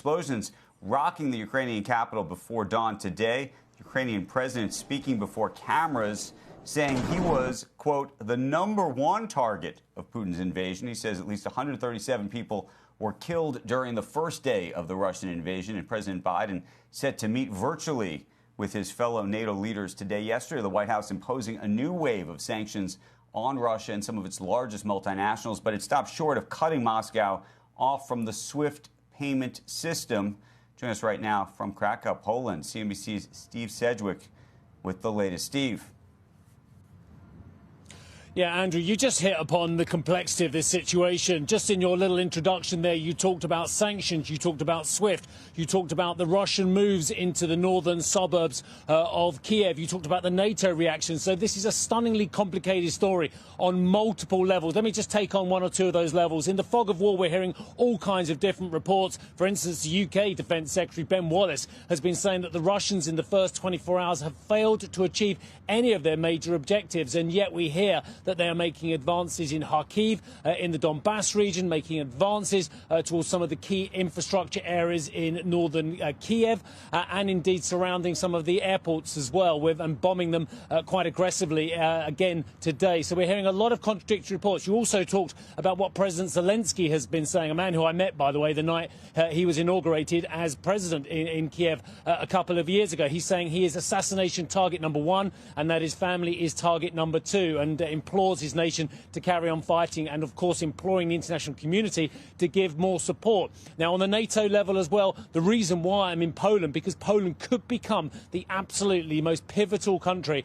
explosions rocking the Ukrainian capital before dawn today. The Ukrainian president speaking before cameras, saying he was, quote, the #1 target of Putin's invasion. He says at least 137 people were killed during the first day of the Russian invasion. And President Biden set to meet virtually with his fellow NATO leaders today. Yesterday, the White House imposing a new wave of sanctions on Russia and some of its largest multinationals, but it stopped short of cutting Moscow off from the SWIFT payment system. Joining us right now from Krakow, Poland, CNBC's Steve Sedgwick with the latest. Steve. Yeah, Andrew, you just hit upon the complexity of this situation. Just in your little introduction there, you talked about sanctions, you talked about SWIFT, you talked about the Russian moves into the northern suburbs of Kiev, you talked about the NATO reaction. So this is a stunningly complicated story on multiple levels. Let me just take on one or two of those levels. In the fog of war, we're hearing all kinds of different reports. For instance, the UK Defence Secretary Ben Wallace has been saying that the Russians in the first 24 hours have failed to achieve any of their major objectives, and yet we hear that they are making advances in Kharkiv, in the Donbass region, making advances towards some of the key infrastructure areas in northern Kiev, and indeed surrounding some of the airports as well, and bombing them quite aggressively again today. So we're hearing a lot of contradictory reports. You also talked about what President Zelensky has been saying, a man who I met, by the way, the night he was inaugurated as president in Kiev a couple of years ago. He's saying he is assassination target #1 and that his family is target #2, and implores his nation to carry on fighting, and of course imploring the international community to give more support. Now on the NATO level as well, the reason why I'm in Poland, because Poland could become the absolutely most pivotal country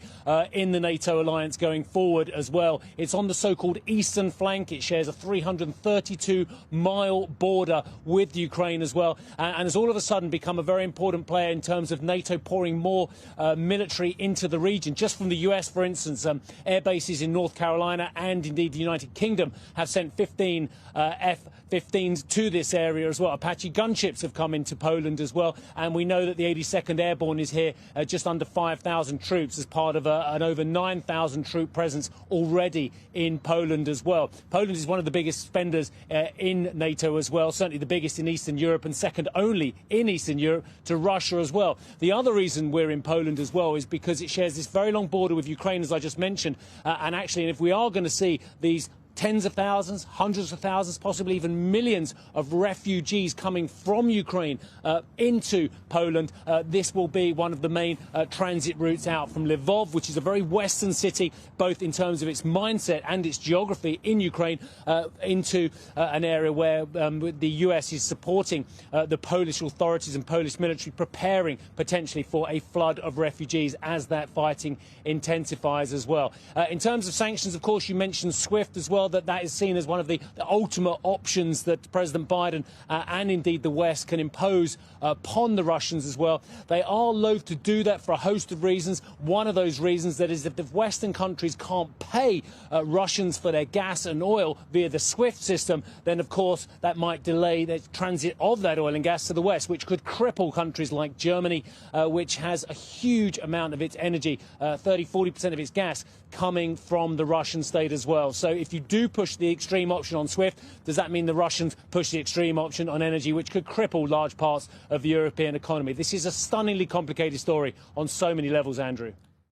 in the NATO alliance going forward as well. It's on the so-called eastern flank. It shares a 332-mile border with Ukraine as well, and has all of a sudden become a very important player in terms of NATO pouring more military into the region. Just from the US, for instance, air bases in North Carolina and indeed the United Kingdom have sent 15 F-15s to this area as well. Apache gunships have come into Poland as well, and we know that the 82nd Airborne is here, just under 5,000 troops as part of an over 9,000 troop presence already in Poland as well. Poland is one of the biggest spenders in NATO as well, certainly the biggest in Eastern Europe and second only in Eastern Europe to Russia as well. The other reason we're in Poland as well is because it shares this very long border with Ukraine, as I just mentioned, and actually if we are going to see these tens of thousands, hundreds of thousands, possibly even millions of refugees coming from Ukraine into Poland, this will be one of the main transit routes out from Lvov, which is a very western city, both in terms of its mindset and its geography in Ukraine, into an area where the US is supporting the Polish authorities and Polish military, preparing potentially for a flood of refugees as that fighting intensifies as well. In terms of sanctions, of course, you mentioned SWIFT as well. That is seen as one of the ultimate options that President Biden and indeed the West can impose upon the Russians as well. They are loath to do that for a host of reasons. One of those reasons that is if the Western countries can't pay Russians for their gas and oil via the SWIFT system, then of course that might delay the transit of that oil and gas to the West, which could cripple countries like Germany, which has a huge amount of its energy, 30–40% of its gas, coming from the Russian state as well. So if you do push the extreme option on SWIFT, does that mean the Russians push the extreme option on energy, which could cripple large parts of the European economy? This is a stunningly complicated story on so many levels, Andrew.